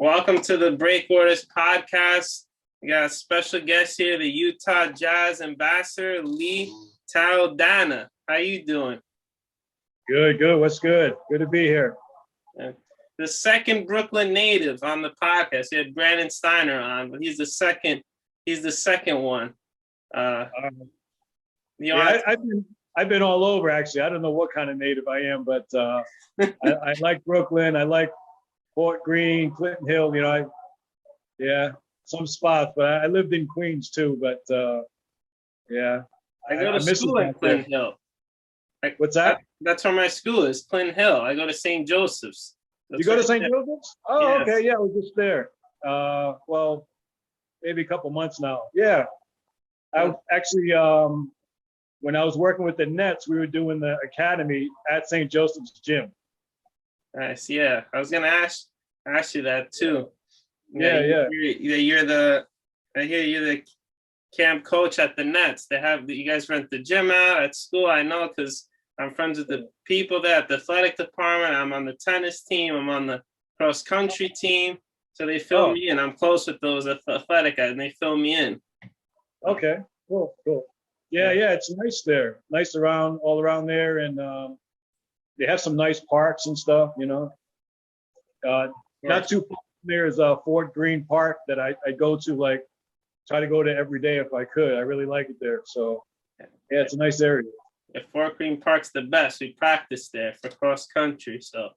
Welcome to the Breakwaters podcast. We got a special guest here, the Utah Jazz ambassador, Lee Taudana. How you doing? Good. What's good? Good to be here. The second Brooklyn native on the podcast. We had Brandon Steiner on, but he's the second. He's the second one. I've been all over actually. I don't know what kind of native I am, but I like Brooklyn. I like Fort Greene, Clinton Hill. Some spots. But I lived in Queens too. But I go to school in Clinton Hill. What's that? That's where my school is, Clinton Hill. I go to St. Joseph's. You go to St. Joseph's? Oh, yes. Okay. Yeah, I was just there. Well, maybe a couple months now. Yeah. I actually, when I was working with the Nets, we were doing the academy at St. Joseph's gym. Nice. Yeah. I was gonna ask you that too. Yeah. I hear you're the camp coach at the Nets. You guys rent the gym out at school. I know because I'm friends with the people there at the athletic department. I'm on the tennis team. I'm on the cross country team. So they fill me in. I'm close with those athletic guys, and they fill me in. Okay, cool. Yeah, it's nice there. Nice all around there, and they have some nice parks and stuff. Not too far from there is Fort Greene Park that I go to, try to go to every day if I could. I really like it there. So yeah, it's a nice area. Yeah, Fort Greene Park's the best. We practice there for cross country, so.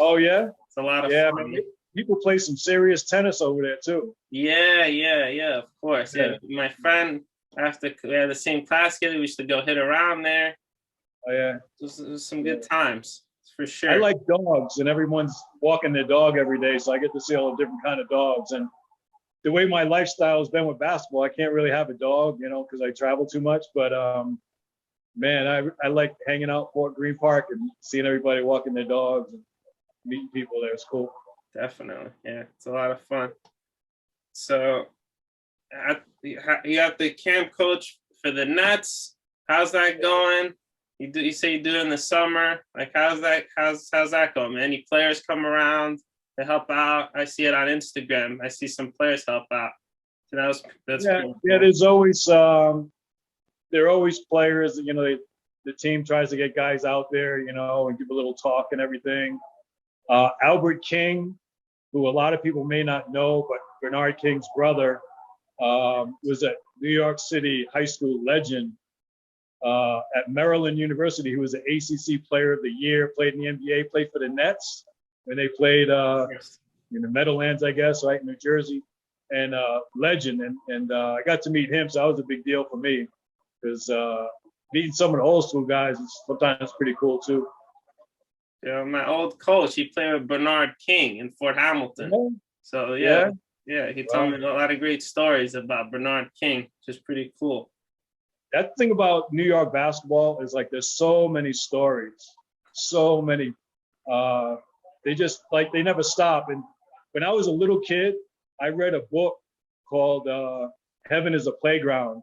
Oh yeah, it's a lot of fun. Man, people play some serious tennis over there too. Yeah, of course. Yeah, my friend, after we had the same class together, we used to go hit around there. Oh yeah, it was some good times for sure. I like dogs, and everyone's walking their dog every day, so I get to see all the different kind of dogs. And the way my lifestyle has been with basketball, I can't really have a dog, because I travel too much. But man, I like hanging out Fort Greene Park and seeing everybody walking their dogs and meeting people there. It's cool. Definitely. Yeah, it's a lot of fun. So you got the camp coach for the Nets. How's that going? You say you do it in the summer. How's that going? Any players come around to help out? I see it on Instagram. I see some players help out. So that's pretty cool. Yeah, there's always there are always players, the team tries to get guys out there, and give a little talk and everything. Albert King, who a lot of people may not know, but Bernard King's brother, was a New York City high school legend at Maryland University. He was an ACC Player of the Year, played in the NBA, played for the Nets when they played in the Meadowlands, I guess, right in New Jersey, and legend. And I got to meet him, so that was a big deal for me. Because meeting some of the old school guys is sometimes pretty cool too. Yeah, my old coach, he played with Bernard King in Fort Hamilton. Yeah. So he told me a lot of great stories about Bernard King, which is pretty cool. That thing about New York basketball is there's so many stories, so many. They never stop. And when I was a little kid, I read a book called Heaven is a Playground.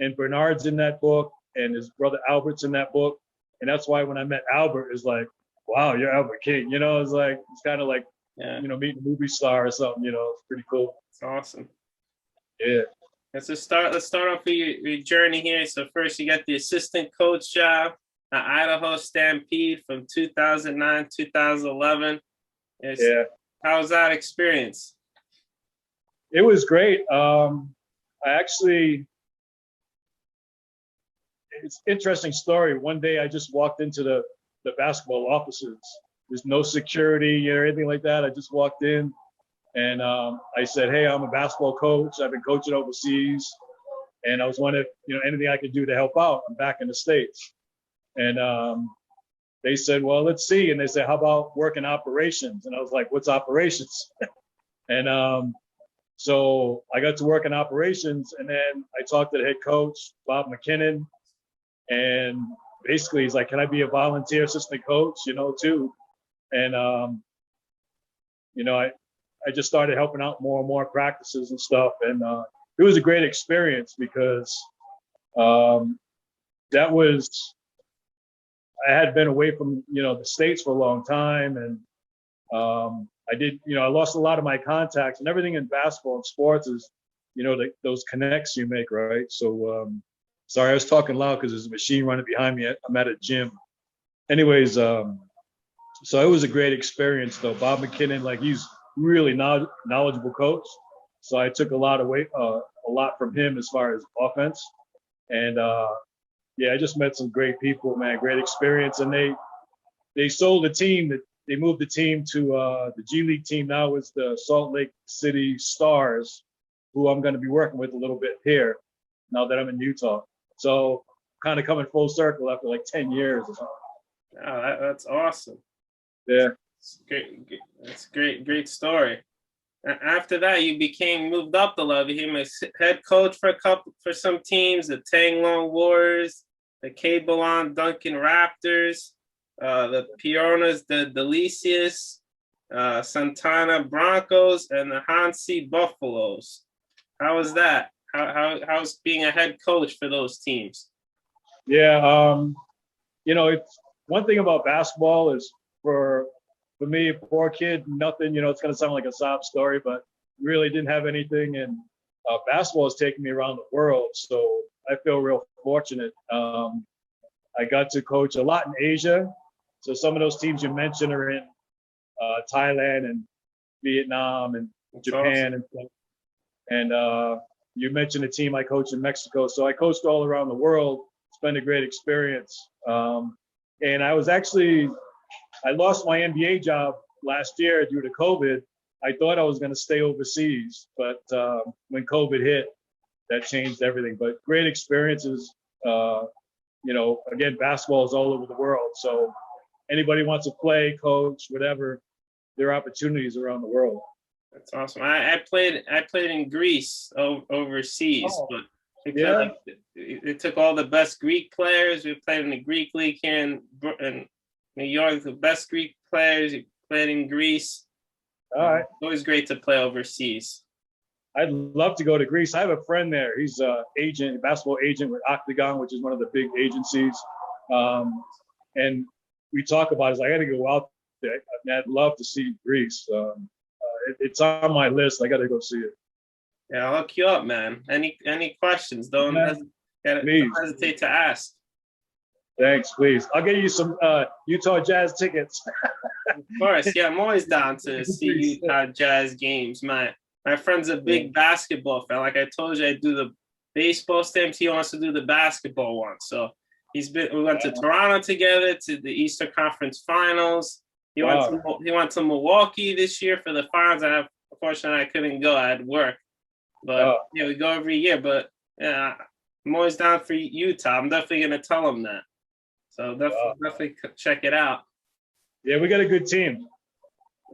And Bernard's in that book, and his brother Albert's in that book. And that's why when I met Albert, it's like, wow, you're Albert King. It's kind of like, meeting a movie star or something, it's pretty cool. It's awesome. Yeah. Let's start off with your journey here. So first you got the assistant coach job at Idaho Stampede from 2009, 2011. How was that experience? It was great. It's an interesting story. One day I just walked into the basketball offices. There's no security or anything like that. I just walked in and I said, hey, I'm a basketball coach. I've been coaching overseas. And I was wondering if, anything I could do to help out. I'm back in the States. And they said, well, let's see. And they said, how about working operations? And I was like, what's operations? And so I got to work in operations. And then I talked to the head coach, Bob McKinnon. And basically, he's like, can I be a volunteer assistant coach, too? And, I just started helping out more and more practices and stuff. And it was a great experience because I had been away from, the States for a long time. And I did, I lost a lot of my contacts, and everything in basketball and sports is, those connects you make, right? So, sorry, I was talking loud because there's a machine running behind me. I'm at a gym. Anyways, so it was a great experience, though. Bob McKinnon, like he's really knowledgeable coach. So I took a lot from him as far as offense. And yeah, I just met some great people, man. Great experience, and they sold the team. That they moved the team to the G League team now is the Salt Lake City Stars, who I'm going to be working with a little bit here now that I'm in Utah. So kind of coming full circle after like 10 years or something. Oh, that's awesome. Yeah. It's great. That's great story. After that, you moved up the level. You became a head coach for some teams, the Tanglong Warriors, the Cabelon Duncan Raptors, the Pioneers, the Delicious, Santana Broncos, and the Hansi Buffaloes. How was that? How's being a head coach for those teams? Yeah, it's one thing about basketball is for me, a poor kid, nothing, it's going to sound like a sob story, but really didn't have anything. And basketball has taken me around the world. So I feel real fortunate. I got to coach a lot in Asia. So some of those teams you mentioned are in Thailand and Vietnam and Japan. Awesome. And you mentioned a team I coached in Mexico. So I coached all around the world. It's been a great experience. And I lost my NBA job last year due to COVID. I thought I was going to stay overseas, but when COVID hit, that changed everything. But great experiences. Again, basketball is all over the world. So anybody wants to play, coach, whatever, there are opportunities around the world. That's awesome. I played in Greece overseas, but it took all the best Greek players. We played in the Greek league here in New York, the best Greek players. You played in Greece. All right. It's always great to play overseas. I'd love to go to Greece. I have a friend there. He's a basketball agent with Octagon, which is one of the big agencies. And we talk about it. Like, I got to go out there. I'd love to see Greece. It's on my list. I got to go see it. Yeah, I'll hook you up, man. Any questions? Don't hesitate to ask. Thanks, please. I'll get you some Utah Jazz tickets. Of course, yeah. I'm always down to see Utah Jazz games. My friend's a big basketball fan. Like I told you, I do the baseball stamps. He wants to do the basketball one. So we went to Toronto together to the Eastern Conference Finals. He went to Milwaukee this year for the finals. And unfortunately, I couldn't go. I had work. But we go every year. But yeah, I'm always down for Utah. I'm definitely gonna tell him that. So definitely check it out. Yeah, we got a good team.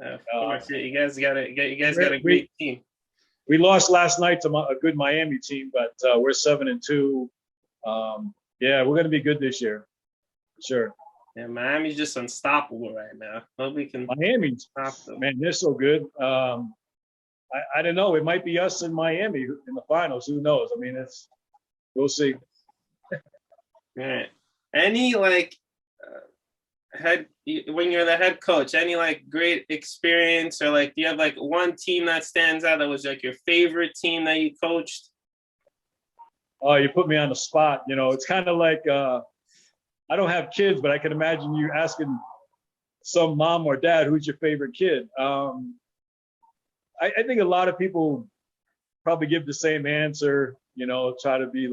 Of course, you guys got a great team. We lost last night to a good Miami team, but we're 7-2. Yeah, we're gonna be good this year, for sure. Yeah, Miami's just unstoppable right now. Nobody can. Miami's stop them. Man, they're so good. I don't know. It might be us in Miami in the finals. Who knows? I mean, we'll see. Right. Any when you're the head coach, any great experience or do you have one team that stands out that was your favorite team that you coached? Oh, you put me on the spot. It's kind of like I don't have kids, but I can imagine you asking some mom or dad who's your favorite kid. I think a lot of people probably give the same answer. Try to be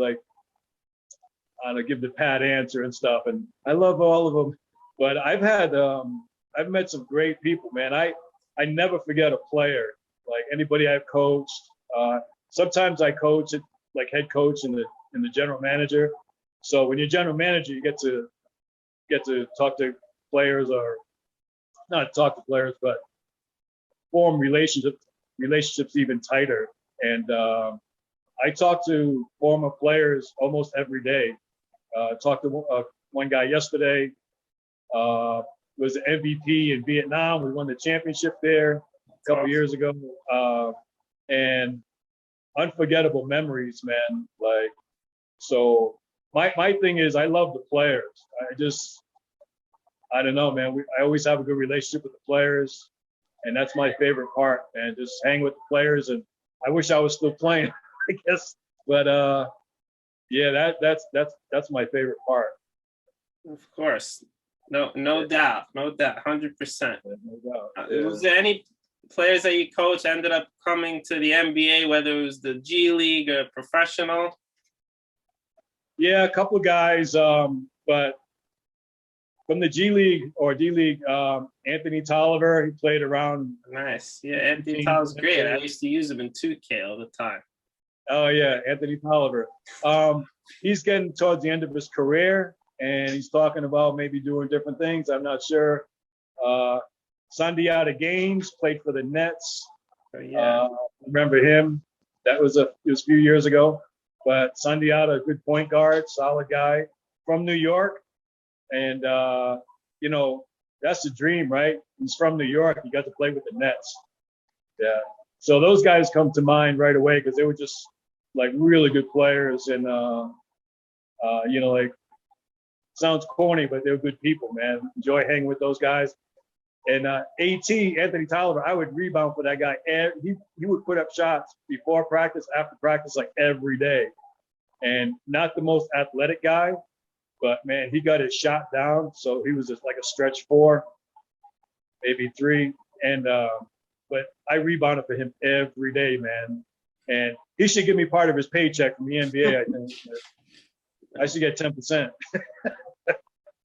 give the pat answer and stuff. And I love all of them, but I've met some great people, man. I never forget a player, anybody I've coached. Sometimes I coach it head coach and the general manager. So when you're general manager, you get to talk to players, or not talk to players, but form relationships even tighter. And I talk to former players almost every day. Talked to one guy yesterday, was the MVP in Vietnam. We won the championship there a couple years ago. And unforgettable memories, man. So my thing is I love the players. I don't know, man. I always have a good relationship with the players. and that's my favorite part. And just hang with the players. And I wish I was still playing, I guess. But yeah, that's my favorite part. Of course. No doubt. No doubt. 100%. No doubt. Yeah. Was there any players that you coach ended up coming to the NBA, whether it was the G League or professional? Yeah, a couple of guys, but from the G League or D League, Anthony Tolliver, he played around. Nice. Yeah, Anthony Tolliver's great. I used to use him in 2K all the time. Oh yeah, Anthony Tolliver. He's getting towards the end of his career, and he's talking about maybe doing different things. I'm not sure. Sandiata Gaines played for the Nets. Oh, yeah. Remember him? It was a few years ago. But Sandiata, a good point guard, solid guy from New York. And, you know, that's the dream, right? He's from New York. He got to play with the Nets. Yeah. So those guys come to mind right away because they were just like really good players. And, you know, like, sounds corny, but they were good people, man. Enjoy hanging with those guys. And Anthony Tolliver, I would rebound for that guy. And he would put up shots before practice, after practice, like every day. And not the most athletic guy, but man, he got his shot down. So he was just like a stretch 4, maybe 3. And but I rebounded for him every day, man. And he should give me part of his paycheck from the NBA. I think I should get 10%.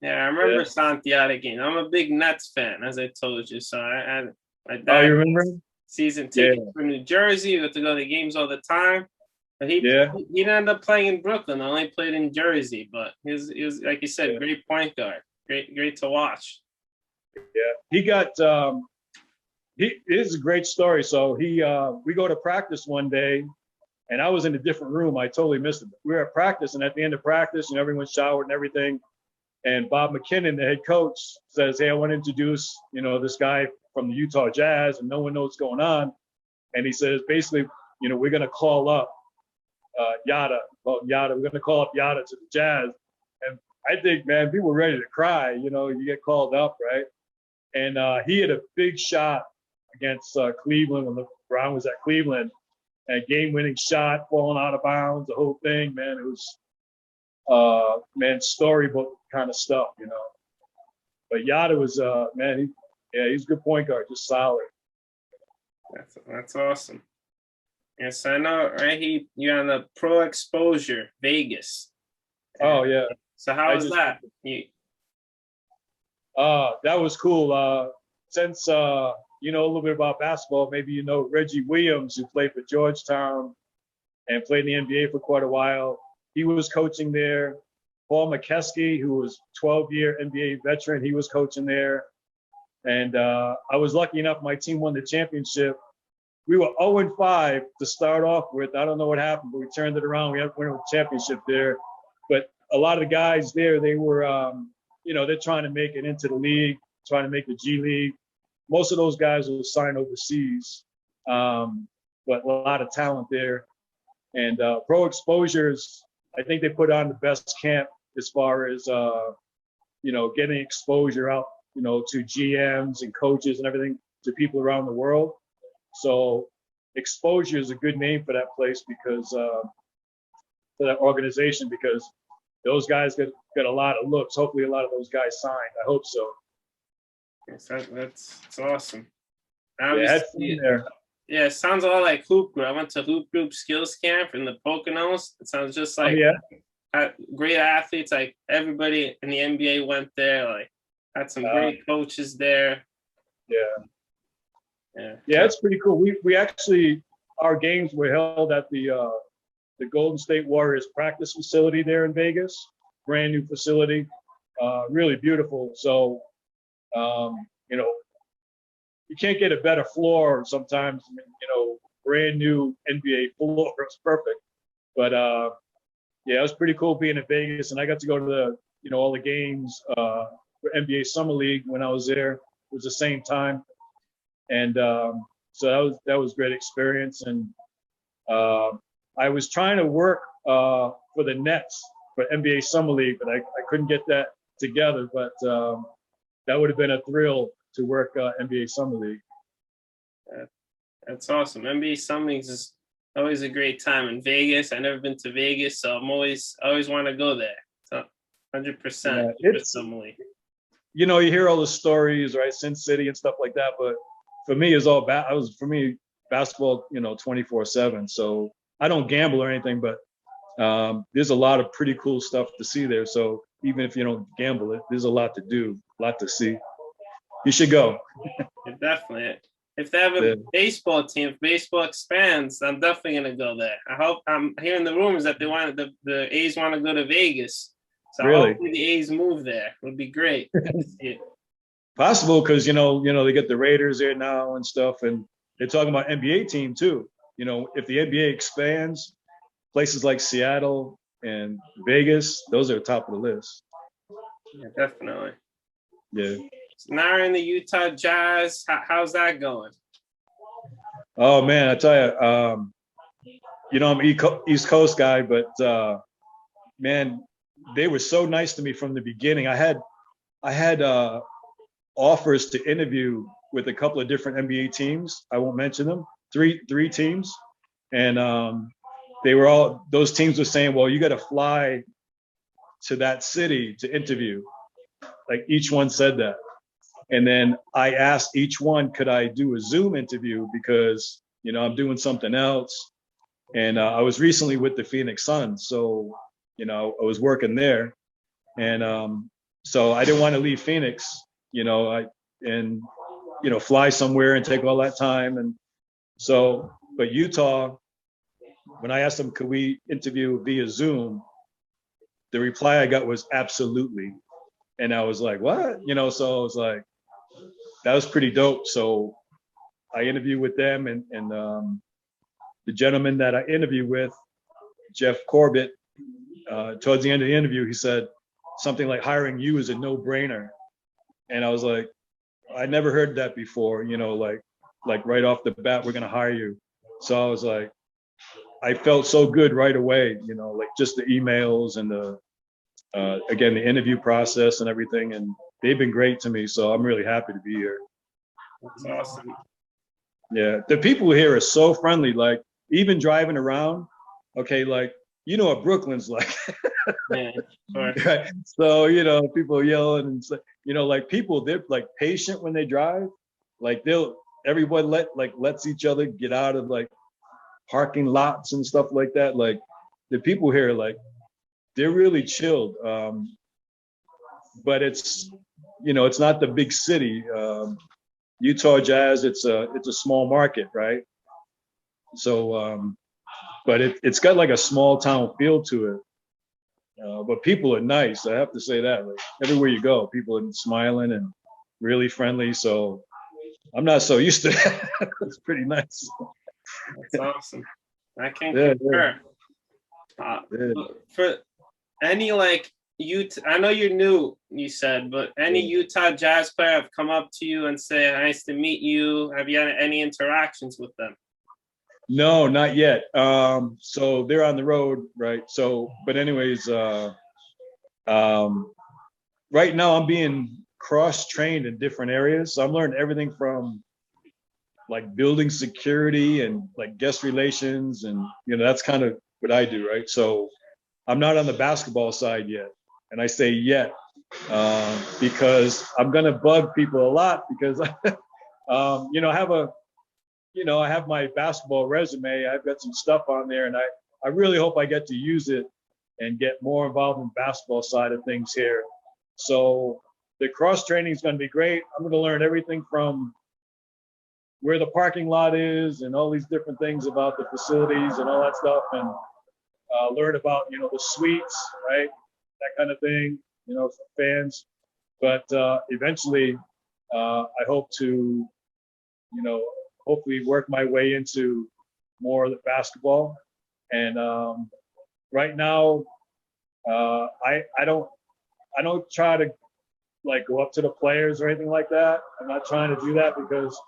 Yeah, I remember Santiago again. I'm a big Nets fan, as I told you. So my dad, oh, you remember? Season ticket from New Jersey. We got to go to games all the time. But he didn't end up playing in Brooklyn. I only played in Jersey. But he was like you said, great point guard. Great to watch. Yeah, he got. It is a great story. So we go to practice one day, and I was in a different room. I totally missed it. We were at practice, and at the end of practice, and everyone showered and everything. And Bob McKinnon, the head coach, says, "Hey, I want to introduce, you know, this guy from the Utah Jazz, and no one knows what's going on." And he says, basically, you know, we're going to call up Yada. We're going to call up Yada to the Jazz. And I think, man, people were ready to cry. You know, you get called up, right? And he had a big shot against Cleveland when LeBron was at Cleveland. And game-winning shot, falling out of bounds, the whole thing, man. It was, man, storybook kind of stuff, you know. But Yada was, man, he's a good point guard, just solid. That's awesome. Yes, I know, right? You're on the Pro Exposure Vegas. Oh yeah. So how was that? That was cool. Since you know a little bit about basketball, maybe you know Reggie Williams, who played for Georgetown and played in the NBA for quite a while. He was coaching there. Paul McKeskey, who was 12-year NBA veteran, he was coaching there. And I was lucky enough, my team won the championship. We were 0-5 to start off with. I don't know what happened, but we turned it around. We had won a championship there. But a lot of the guys there, they were, you know, they're trying to make it into the league, trying to make the G League. Most of those guys will sign overseas, but a lot of talent there. And Pro Exposures, I think they put on the best camp as far as, you know, getting exposure out, you know, to GMs and coaches and everything to people around the world. So Exposure is a good name for that place because, for that organization, because those guys get a lot of looks. Hopefully a lot of those guys signed. I hope so. That's awesome. Yeah, yeah, it sounds a lot like Hoop Group. I went to Hoop Group Skills Camp in the Poconos. It sounds just like great athletes. Like everybody in the NBA went there. Like had some great coaches there. Yeah, it's pretty cool. We actually, our games were held at the Golden State Warriors practice facility there in Vegas. Brand new facility, really beautiful. So, you know, you can't get a better floor sometimes. I mean, you know, brand new NBA floor is perfect. But yeah, it was pretty cool being in Vegas, and I got to go to all the games for NBA Summer League when I was there. It was the same time, and so that was a great experience. And I was trying to work for the Nets for NBA Summer League, but I couldn't get that together. But that would have been a thrill to work NBA Summer League. That's awesome. NBA Summings is always a great time in Vegas. I've never been to Vegas, so I always want to go there. So 100% Yeah, for it's, Emily. you know, you hear all the stories, right? Sin City and stuff like that. But for me, it's all for me, basketball, you know, 24/7. So I don't gamble or anything, but there's a lot of pretty cool stuff to see there. So even if you don't gamble it, there's a lot to do, a lot to see. You should go. Yeah, definitely. If they have a Yeah. baseball team, if baseball expands, I'm definitely gonna go there. I'm hearing the rumors that the A's want to go to Vegas. So Really? hopefully the A's move there. It would be great. Possible because you know they get the Raiders there now and stuff, and they're talking about NBA team too. You know, if the NBA expands, places like Seattle and Vegas, those are top of the list. Yeah, definitely. Yeah. So now we're in the Utah Jazz. How's that going? Oh man, I tell you, you know I'm East Coast guy, but man, they were so nice to me from the beginning. I had offers to interview with a couple of different NBA teams. I won't mention them. Three teams, and those teams were saying, well, you got to fly to that city to interview. Like each one said that. And then I asked each one, could I do a Zoom interview because, you know, I'm doing something else. And I was recently with the Phoenix Suns. So, you know, I was working there. And so I didn't want to leave Phoenix, you know, and, you know, fly somewhere and take all that time. And so, but Utah, when I asked them, could we interview via Zoom? The reply I got was absolutely. And I was like, what? You know, so I was like, that was pretty dope. So I interviewed with them, and the gentleman that I interviewed with, Jeff Corbett, towards the end of the interview, he said something like hiring you is a no-brainer. And I was like, I never heard that before, you know, like right off the bat, we're gonna hire you. So I was like, I felt so good right away, you know, like just the emails and again, the interview process and everything. And they've been great to me. So I'm really happy to be here. That's awesome. Yeah. The people here are so friendly. Like even driving around, okay, like, you know what Brooklyn's like. Yeah, Right? So, you know, people yelling and, you know, like people, they're like patient when they drive. Like everyone lets each other get out of like parking lots and stuff like that. Like the people here, like, they're really chilled. But it's, you know, it's not the big city. Utah Jazz, it's a small market, right? So, but it's got like a small town feel to it. But people are nice. I have to say that. Like everywhere you go, people are smiling and really friendly. So I'm not so used to that. It's pretty nice. That's awesome. I can Yeah, concur. yeah. For any like I know you're new, you said, but any Utah Jazz player have come up to you and say, "Nice to meet you." Have you had any interactions with them? No, not yet. So they're on the road, right? So, but anyways, right now I'm being cross-trained in different areas. So I'm learning everything from like building security and like guest relations, and you know that's kind of what I do, right? So I'm not on the basketball side yet, and I say yet because I'm gonna bug people a lot because you know I have my basketball resume. I've got some stuff on there, and I really hope I get to use it and get more involved in the basketball side of things here. So the cross training is going to be great. I'm going to learn everything from where the parking lot is and all these different things about the facilities and all that stuff, and learn about, you know, the suites, right? That kind of thing, you know, for fans. But eventually, I hope to, you know, hopefully work my way into more of the basketball. And right now, I don't try to like go up to the players or anything like that. I'm not trying to do that because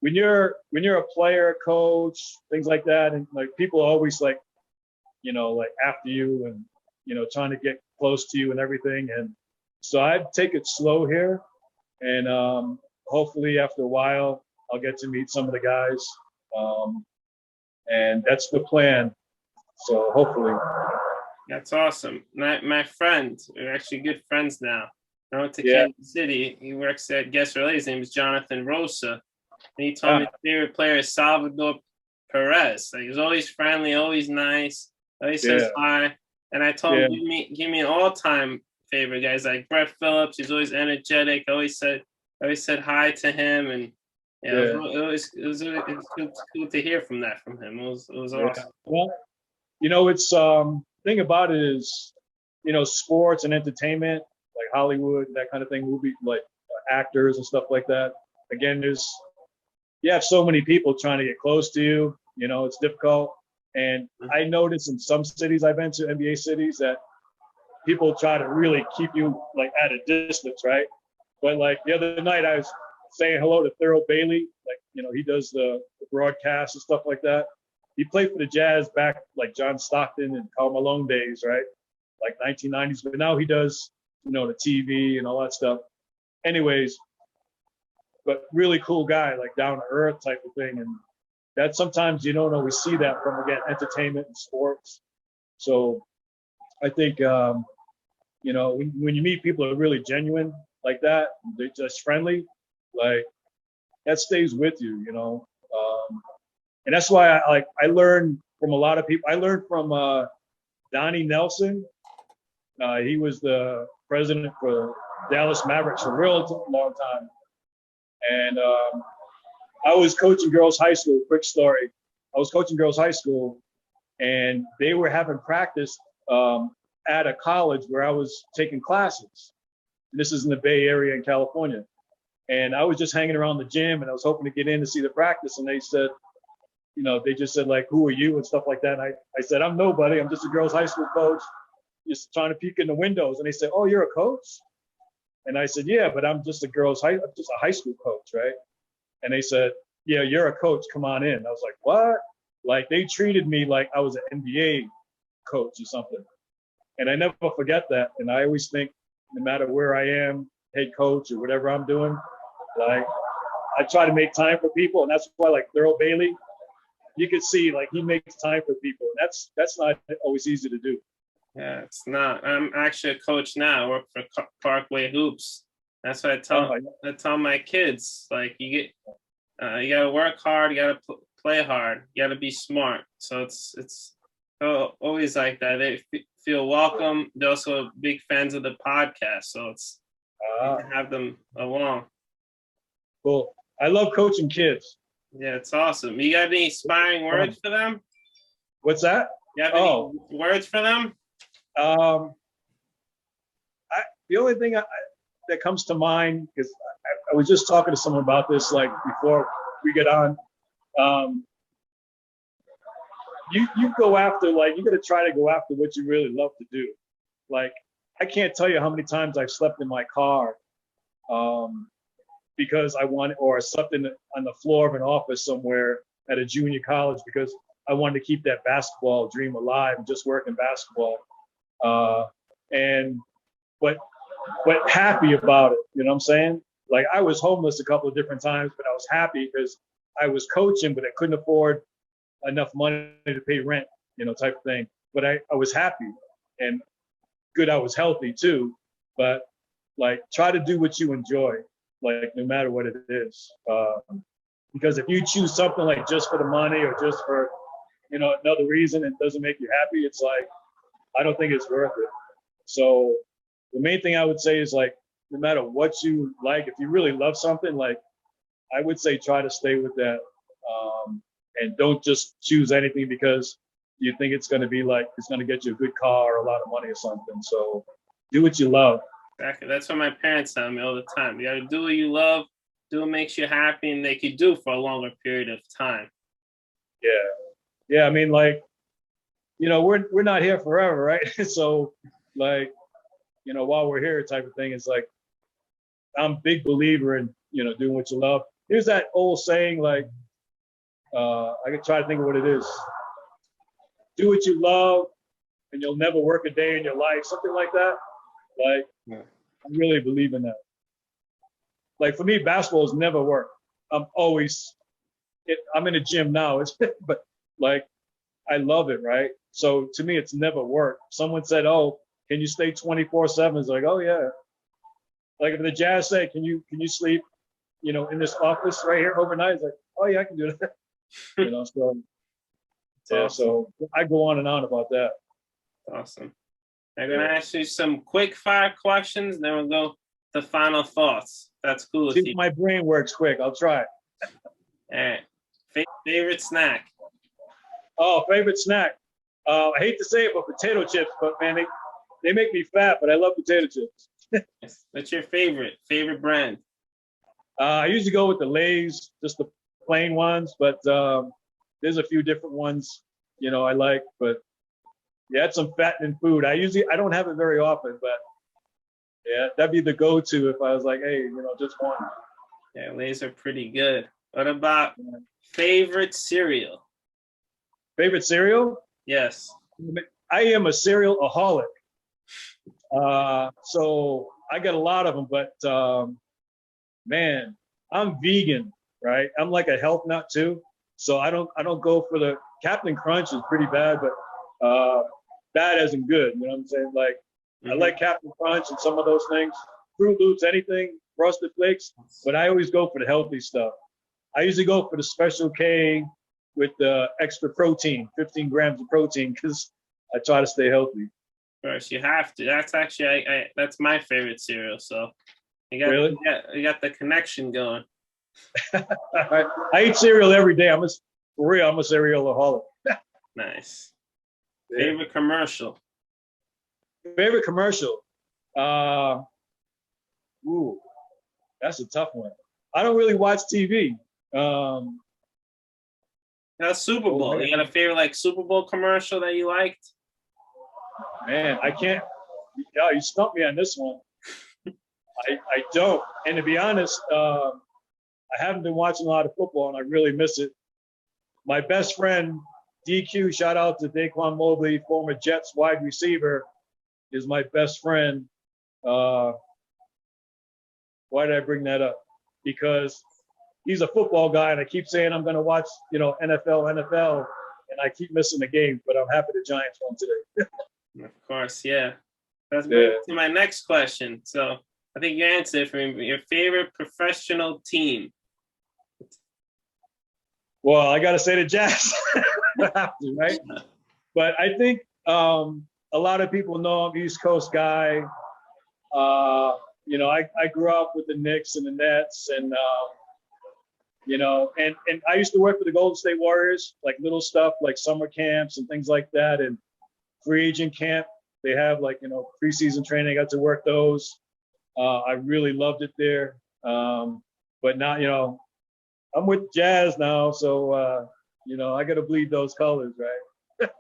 when you're a player, coach, things like that, and like people are always like, you know, like after you and, you know, trying to get close to you and everything. And so I take it slow here, and hopefully after a while I'll get to meet some of the guys. And that's the plan. So hopefully. That's awesome. My friend, we're actually good friends now. I went to Yeah. Kansas City. He works at Guest Relay. His name is Jonathan Rosa. And he told me his favorite player is Salvador Perez. Like, he's always friendly, always nice, always says hi. And I told him, give me an all-time favorite guys like Brett Phillips. He's always energetic. I always said hi to him, and it was cool to hear from him. It was awesome. Well, it's thing about it is, sports and entertainment, like Hollywood, that kind of thing, movie, like actors and stuff like that. Again, you have so many people trying to get close to you. It's difficult. And I noticed in some cities I've been to, NBA cities, that people try to really keep you like at a distance, right? But like the other night, I was saying hello to Thurl Bailey. Like, he does the broadcast and stuff like that. He played for the Jazz back like John Stockton and Karl Malone days, right? Like 1990s. But now he does, the TV and all that stuff. Anyways, but really cool guy, like down to earth type of thing. And that sometimes you don't always see that from, again, entertainment and sports. So I think, when you meet people that are really genuine like that, they're just friendly, like that stays with you, and that's why I learned from a lot of people. I learned from Donnie Nelson. He was the president for Dallas Mavericks for a real long time. And I was coaching girls high school. Quick story. I was coaching girls high school, and they were having practice at a college where I was taking classes. And this is in the Bay Area in California. And I was just hanging around the gym, and I was hoping to get in to see the practice. And they said, they just said, like, who are you and stuff like that. And I said, I'm nobody. I'm just a girls high school coach, just trying to peek in the windows. And they said, oh, you're a coach? And I said, yeah, but I'm just a high school coach, right? And they said, yeah, you're a coach. Come on in. I was like, what? Like, they treated me like I was an NBA coach or something. And I never forget that. And I always think, no matter where I am, head coach or whatever I'm doing, like, I try to make time for people. And that's why, like, Thurl Bailey, you could see, like, he makes time for people. And that's not always easy to do. Yeah, it's not. I'm actually a coach now. I work for Parkway Hoops. That's what I tell my kids. Like, you gotta work hard. You gotta play hard. You gotta be smart. So it's always like that. They feel welcome. They're also big fans of the podcast. So it's you can have them along. Cool. I love coaching kids. Yeah, it's awesome. You got any inspiring words for them? What's that? You have any words for them? The only thing that comes to mind, because I was just talking to someone about this, like, before we get on. You go after, like, you got to try to go after what you really love to do. Like, I can't tell you how many times I've slept in my car because or slept on the floor of an office somewhere at a junior college because I wanted to keep that basketball dream alive and just working basketball. But happy about it, you know what I'm saying? Like, I was homeless a couple of different times, but I was happy because I was coaching, but I couldn't afford enough money to pay rent, type of thing. But I was happy and good. I was healthy too, but like, try to do what you enjoy, like, no matter what it is. Because if you choose something like just for the money or just for, another reason, it doesn't make you happy, it's like, I don't think it's worth it. So the main thing I would say is, like, no matter what you like, if you really love something, like, I would say try to stay with that. And don't just choose anything because you think it's going to be like, it's going to get you a good car or a lot of money or something. So do what you love. Exactly. That's what my parents tell me all the time. You got to do what you love, do what makes you happy, and they could do for a longer period of time. Yeah. Yeah. I mean, like, we're not here forever, right? So, like, while we're here type of thing, it's like, I'm a big believer in, doing what you love. Here's that old saying, like, I can try to think of what it is. Do what you love and you'll never work a day in your life. Something like that. Like, I really believe in that. Like, for me, basketball has never worked. I'm always I'm in a gym now, but like I love it, right? So to me, it's never work. Someone said, "Oh, can you stay 24/7?" It's like, "Oh yeah." Like if the Jazz say, "Can you sleep, in this office right here overnight?" It's like, "Oh yeah, I can do that." So yeah, Awesome. so I go on and on about that. Awesome. I'm gonna ask you some quick fire questions, then we'll go to final thoughts. That's cool See with if you. my brain works quick. I'll try. All right. Favorite snack? Oh, favorite snack. I hate to say it, but potato chips. But man, they make me fat. But I love potato chips. What's your favorite brand? I usually go with the Lay's, just the plain ones. But there's a few different ones, I like. But yeah, it's some fattening food. I don't have it very often, but yeah, that'd be the go-to if I was like, hey, just one. Yeah, Lay's are pretty good. What about favorite cereal? Favorite cereal? Yes. I am a cereal-aholic. So I got a lot of them, but man, I'm vegan, right? I'm like a health nut too. So I don't go for the Captain Crunch is pretty bad, but bad as in good. You know what I'm saying? Like I like Captain Crunch and some of those things. Fruit Loops, anything, Frosted Flakes, but I always go for the healthy stuff. I usually go for the Special K with the extra protein, 15 grams of protein, because I try to stay healthy. Of course, you have to. That's actually that's my favorite cereal. So Really? you got the connection going. I eat cereal every day. For real, I'm a cerealaholic. Nice. Yeah. Favorite commercial? Favorite commercial? Ooh, that's a tough one. I don't really watch TV. Super Bowl. You got a favorite like Super Bowl commercial that you liked? Man, I can't. Yeah, you stumped me on this one. I don't. And to be honest, I haven't been watching a lot of football, and I really miss it. My best friend, DQ, shout out to Daquan Mobley, former Jets wide receiver, is my best friend. Why did I bring that up? Because he's a football guy, and I keep saying I'm going to watch, NFL, and I keep missing the game. But I'm happy the Giants won today. Of course, yeah. That's to my next question. So I think you answered it for me. Your favorite professional team? Well, I got to say the Jazz. I have to, right? But I think a lot of people know I'm East Coast guy. I grew up with the Knicks and the Nets, and and I used to work for the Golden State Warriors, like little stuff like summer camps and things like that, and free agent camp. They have preseason training. I got to work those. I really loved it there. But now, I'm with Jazz now, so I got to bleed those colors, right?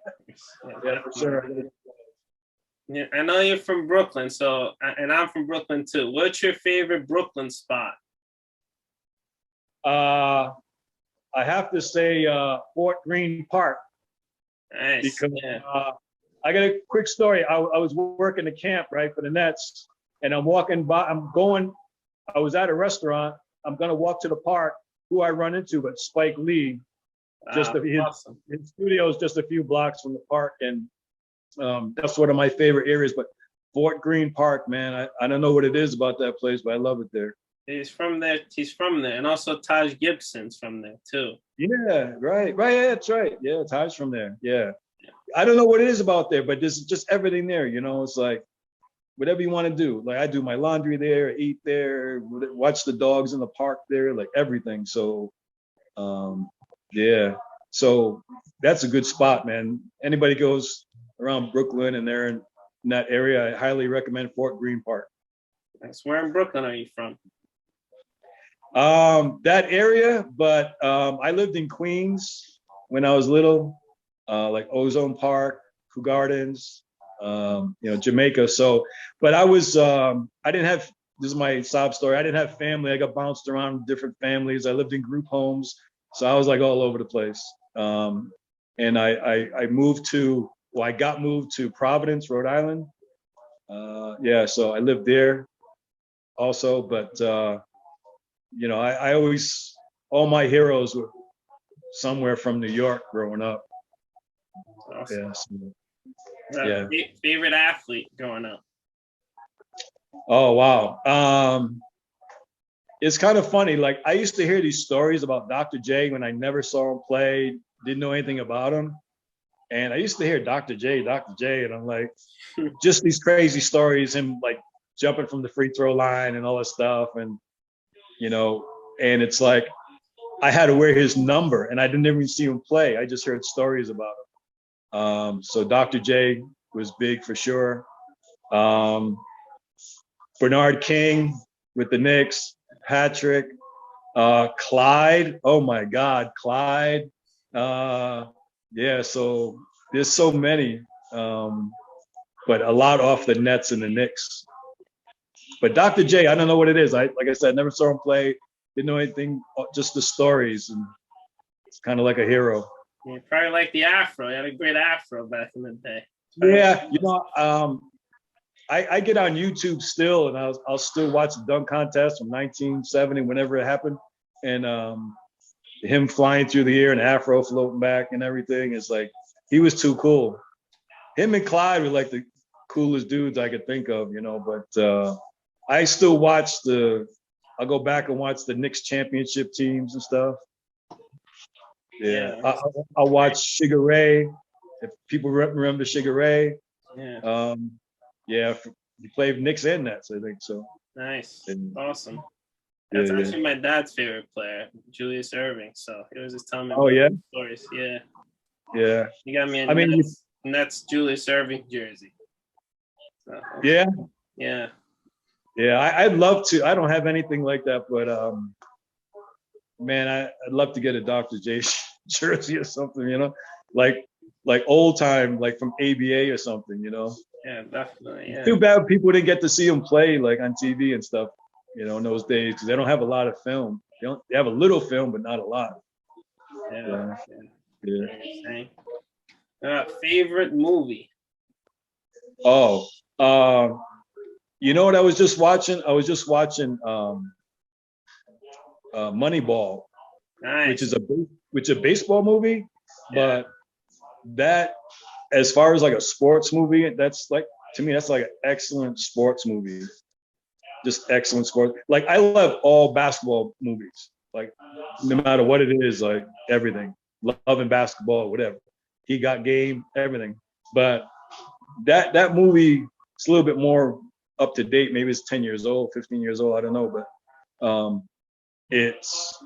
Yeah, for sure. Yeah, I know you're from Brooklyn, and I'm from Brooklyn too. What's your favorite Brooklyn spot? I have to say Fort Greene Park. Nice. Because I got a quick story. I was working the camp, right, for the Nets, and I'm walking by. I was at a restaurant. I'm going to walk to the park. Who I run into but Spike Lee. Awesome. His studio is just a few blocks from the park, and that's one of my favorite areas. But Fort Greene Park, man, I don't know what it is about that place, but I love it there. He's from there, and also Taj Gibson's from there too. Yeah, right, yeah, that's right. Yeah, Taj from there. Yeah, I don't know what it is about there, but there's just everything there. It's like whatever you want to do. Like I do my laundry there, eat there, watch the dogs in the park there, like everything. So, yeah. So that's a good spot, man. Anybody goes around Brooklyn and they're in that area, I highly recommend Fort Greene Park. Nice. Where in Brooklyn are you from? That area, but I lived in Queens when I was little, like Ozone Park, Kew Gardens, Jamaica. So, but I didn't have, this is my sob story. I didn't have family. I got bounced around different families. I lived in group homes. So I was like all over the place. And I got moved to Providence, Rhode Island. So I lived there also, but I always, all my heroes were somewhere from New York growing up. Awesome. Yeah. So, Yeah. Favorite athlete growing up? oh wow. It's kind of funny. Like I used to hear these stories about Dr. J when I never saw him play, didn't know anything about him. And I used to hear Dr. J, and I'm like, just these crazy stories, him like jumping from the free throw line and all that stuff. And, and it's like, I had to wear his number and I didn't even see him play. I just heard stories about him. So Dr. J was big for sure. Bernard King with the Knicks, Patrick, Clyde. Oh my God, Clyde. Yeah, so there's so many, but a lot off the Nets and the Knicks. But Dr. J, I don't know what it is. Like I said, never saw him play, didn't know anything, just the stories, and it's kind of like a hero. Yeah, probably like the afro. He had a great afro back in the day. Yeah, I get on YouTube still, and I'll still watch the dunk contest from 1970, whenever it happened, and him flying through the air and afro floating back and everything. It's like he was too cool. Him and Clyde were like the coolest dudes I could think of, But I still watch I'll go back and watch the Knicks championship teams and stuff. Yeah, I'll watch Sugar Ray. If people remember Sugar Ray. Yeah. Yeah, he played Knicks and Nets, I think so. Nice. And, awesome. That's actually my dad's favorite player, Julius Erving. So he was just telling me stories. Yeah. Yeah. He got me Nets Julius Erving jersey. So, yeah. Yeah. Yeah, I'd love to. I don't have anything like that, but man, I'd love to get a Dr. J jersey or something, like old time, like from ABA or something, Yeah, definitely. Yeah. Too bad people didn't get to see him play like on TV and stuff, in those days, because they don't have a lot of film. They have a little film, but not a lot. Yeah. Favorite movie? Oh, you know what I was just watching? I was just watching Moneyball, nice. which is a baseball movie, but that, as far as like a sports movie, that's like, to me, that's like an excellent sports movie. Just excellent sport. Like I love all basketball movies, like no matter what it is, like everything. Loving basketball, whatever. He Got Game, everything. But that movie is a little bit more up to date. Maybe it's 10 years old, 15 years old, I don't know. But it's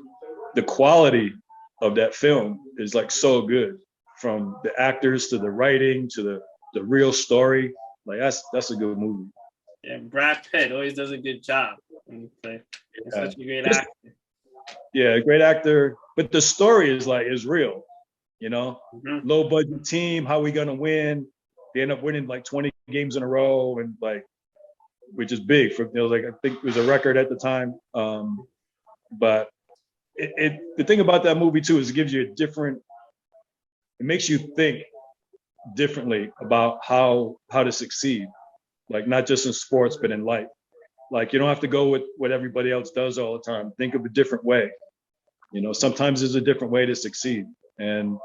the quality of that film is like so good, from the actors to the writing to the real story. Like that's a good movie. Yeah, Brad Pitt always does a good job. He's such a great actor. Yeah, great actor. But the story is real. Low budget team. How we gonna win? They end up winning like 20 games in a row, and like, which is big for like, I think it was a record at the time. But the thing about that movie too is it gives you it makes you think differently about how to succeed. Like not just in sports, but in life. Like you don't have to go with what everybody else does all the time. Think of a different way. Sometimes there's a different way to succeed. And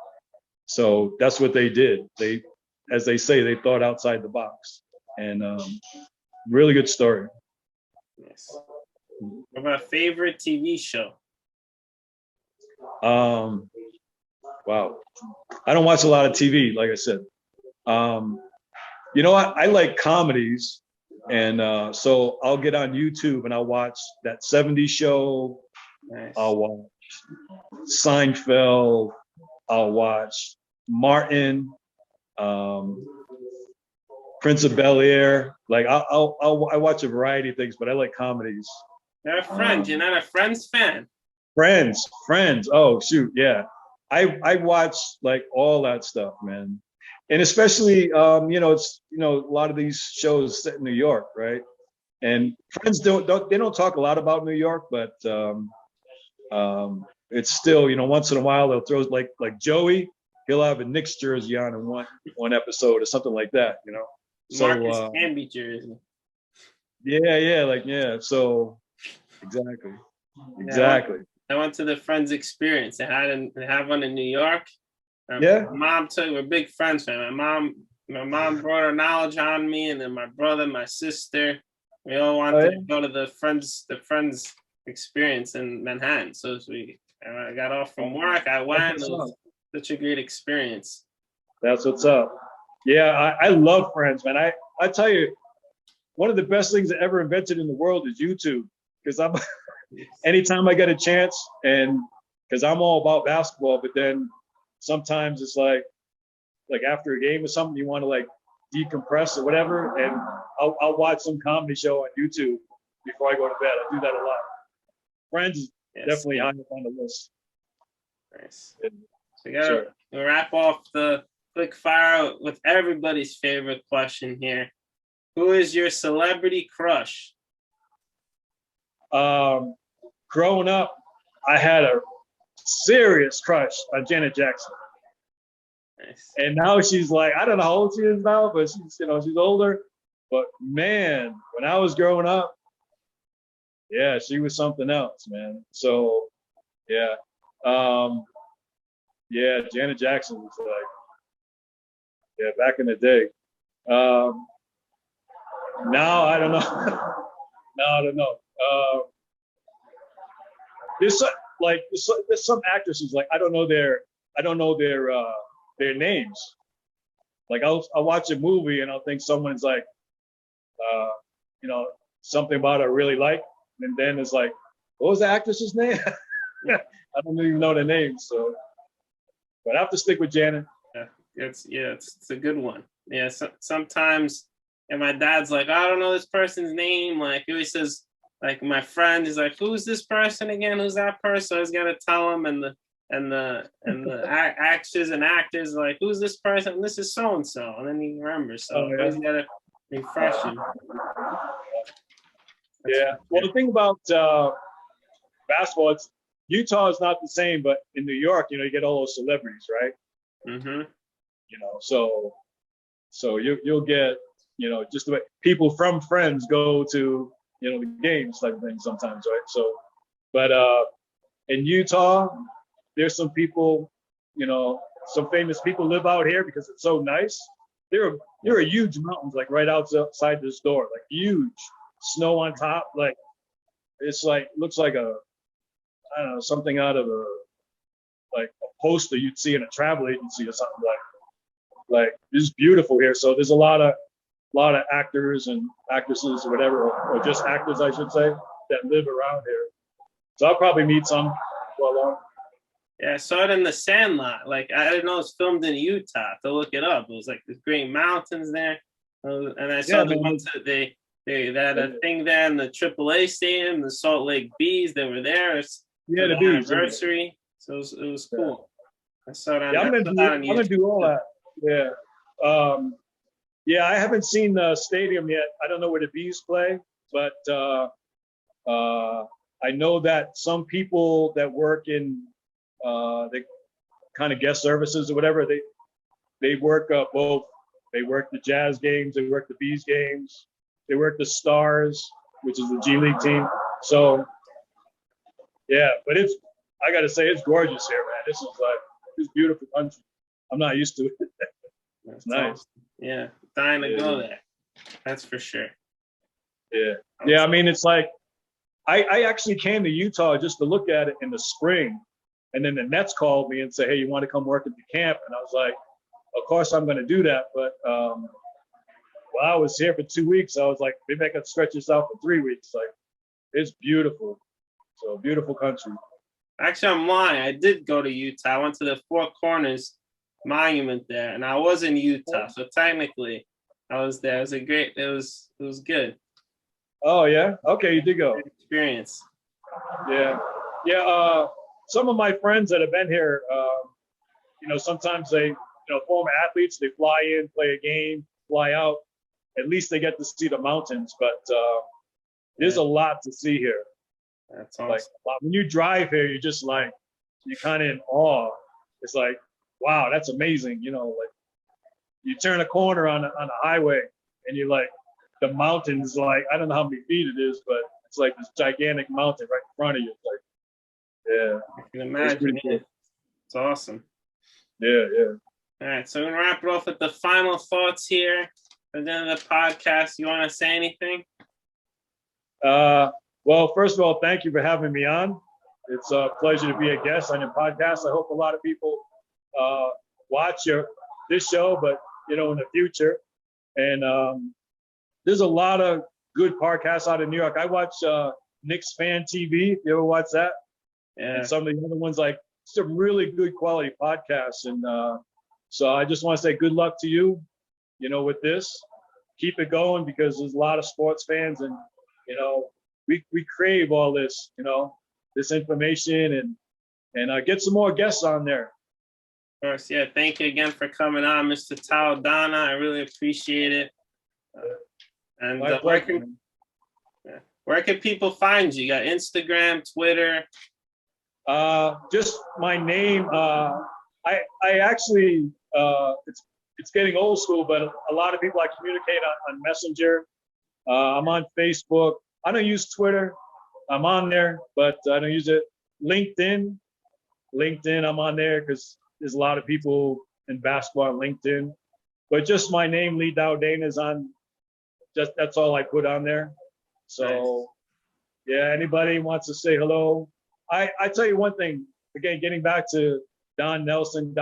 so that's what they did. They, as they say, they thought outside the box. And really good story. Yes. What about favorite TV show? Wow. I don't watch a lot of TV, like I said. I like comedies, and so I'll get on YouTube and I'll watch that 70s show. Nice. I'll watch Seinfeld. I'll watch Martin, Prince of Bel-Air. Like I watch a variety of things, but I like comedies. They're Friends. You're not a Friends fan? Friends. Oh shoot, yeah. I watch like all that stuff, man. And especially, it's a lot of these shows set in New York, right? And Friends don't talk a lot about New York, but it's still, once in a while they'll throw like Joey, he'll have a Knicks jersey on in one episode or something like that, So Marcus Camby jersey. Yeah. So exactly. I went to the Friends Experience. They have one in New York. Yeah. My mom took. We're big Friends fan. My mom brought her knowledge on me, and then my brother, my sister, we all wanted to go to the Friends Experience in Manhattan. So I got off from work. I went. It was such a great experience. That's what's up. Yeah, I love Friends, man. I tell you, one of the best things that ever invented in the world is YouTube. Because anytime I get a chance, and because I'm all about basketball, but then sometimes it's like after a game or something, you want to like decompress or whatever, and I'll watch some comedy show on YouTube before I go to bed. I do that a lot. Friends is definitely high up on the list. Nice. So we gotta wrap off the quick fire with everybody's favorite question here. Who is your celebrity crush? Growing up, I had a serious crush on Janet Jackson. Nice. And now she's like, I don't know how old she is now, but she's older. But man, when I was growing up, yeah, she was something else, man. So yeah. Janet Jackson was like, back in the day. Now I don't know. Now I don't know. There's some actresses, like I don't know their names. Like I'll watch a movie and I'll think someone's like, something about it I really like, and then it's like, what was the actress's name? I don't even know the name. So, but I have to stick with Janet. It's a good one. Yeah, sometimes, and my dad's like, I don't know this person's name. Like he always says, like my friend is like, who's this person again? Who's that person? So I was gonna tell him, and the actors and actors are like, who's this person? And this is so and so, and then he remembers. So I always gotta refresh him. Well, the thing about basketball, Utah is not the same, but in New York, you get all those celebrities, right? Mm-hmm. So you'll get, just the way people from Friends go to, the games type of thing sometimes, right? So, but in Utah, there's some people, some famous people live out here because it's so nice. There are huge mountains like right outside this door, like huge snow on top. Like it's like looks like I don't know, something out of a poster you'd see in a travel agency or something like it's beautiful here. So there's a lot of actors and actresses or whatever, or just actors I should say, that live around here. So I'll probably meet some while on. Yeah, I saw it in the Sandlot. Like I didn't know it was filmed in Utah. To look it up, it was like the great mountains there, and I saw the ones that they had a thing there in the AAA stadium, the Salt Lake Bees. They were there. The Bees anniversary. So it was cool. I saw that. I'm gonna do all that. Yeah. I haven't seen the stadium yet. I don't know where the Bees play, but I know that some people that work in the kind of guest services or whatever, they work both. They work the Jazz games, they work the Bees games, they work the Stars, which is the G League team. So yeah, but I gotta say it's gorgeous here, man. This is beautiful country. I'm not used to it. It's nice. Awesome. Yeah, dying to go there. That's for sure. Yeah. I mean, it's like I actually came to Utah just to look at it in the spring, and then the Nets called me and said, "Hey, you want to come work at the camp?" And I was like, "Of course I'm going to do that." But while I was here for 2 weeks, I was like, maybe I could stretch this out for 3 weeks. Like, it's beautiful. So beautiful country. Actually, I'm lying. I did go to Utah. I went to the Four Corners Monument there, and I was in Utah. So technically, I was there. It was good. Oh yeah. Okay, you did go. Experience. Yeah. Some of my friends that have been here, sometimes they, former athletes, they fly in, play a game, fly out. At least they get to see the mountains. But there's a lot to see here. That's awesome. Like when you drive here, you're just like, you're kind of in awe. It's like, wow, that's amazing. Like you turn a corner on a highway and you're like, the mountain's like, I don't know how many feet it is, but it's like this gigantic mountain right in front of you. It's like, Yeah. I can It's imagine. pretty cool. It's awesome. Yeah. All right, so we're gonna wrap it off with the final thoughts here at the end of the podcast. You want to say anything? Well, first of all, thank you for having me on. It's a pleasure to be a guest on your podcast. I hope a lot of people watch this show, but in the future. And there's a lot of good podcasts out of New York. I watch Knicks Fan TV. If you ever watch that? Yeah. And some of the other ones, like some really good quality podcasts. And so I just want to say good luck to you, with this. Keep it going, because there's a lot of sports fans, and we crave all this, this information, and get some more guests on there. Of course, yeah. Thank you again for coming on, Mr. Taladana. I really appreciate it. And where can people find you? You got Instagram, Twitter? Just my name. I actually, it's getting old school, but a lot of people I communicate on Messenger. I'm on Facebook. I don't use Twitter. I'm on there, but I don't use it. LinkedIn, I'm on there because there's a lot of people in basketball on LinkedIn. But just my name, Lee Dowdana, is on. That's all I put on there. So, yeah, anybody wants to say hello. I tell you one thing. Again, getting back to Donnie Nelson,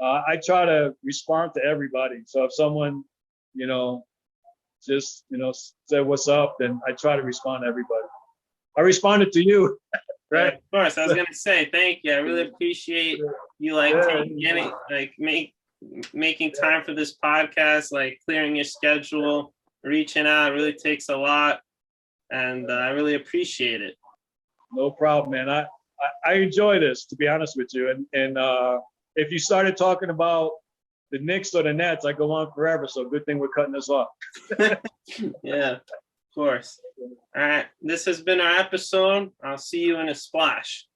I try to respond to everybody. So if someone, just say what's up, then I try to respond to everybody. I responded to you, right? Yeah, of course. I was gonna say thank you. I really appreciate you making time for this podcast, like clearing your schedule, reaching out. It really takes a lot, and I really appreciate it. No problem, man. I enjoy this, to be honest with you. And if you started talking about the Knicks or the Nets, I go on forever. So good thing we're cutting this off. Yeah, of course. All right. This has been our episode. I'll see you in a splash.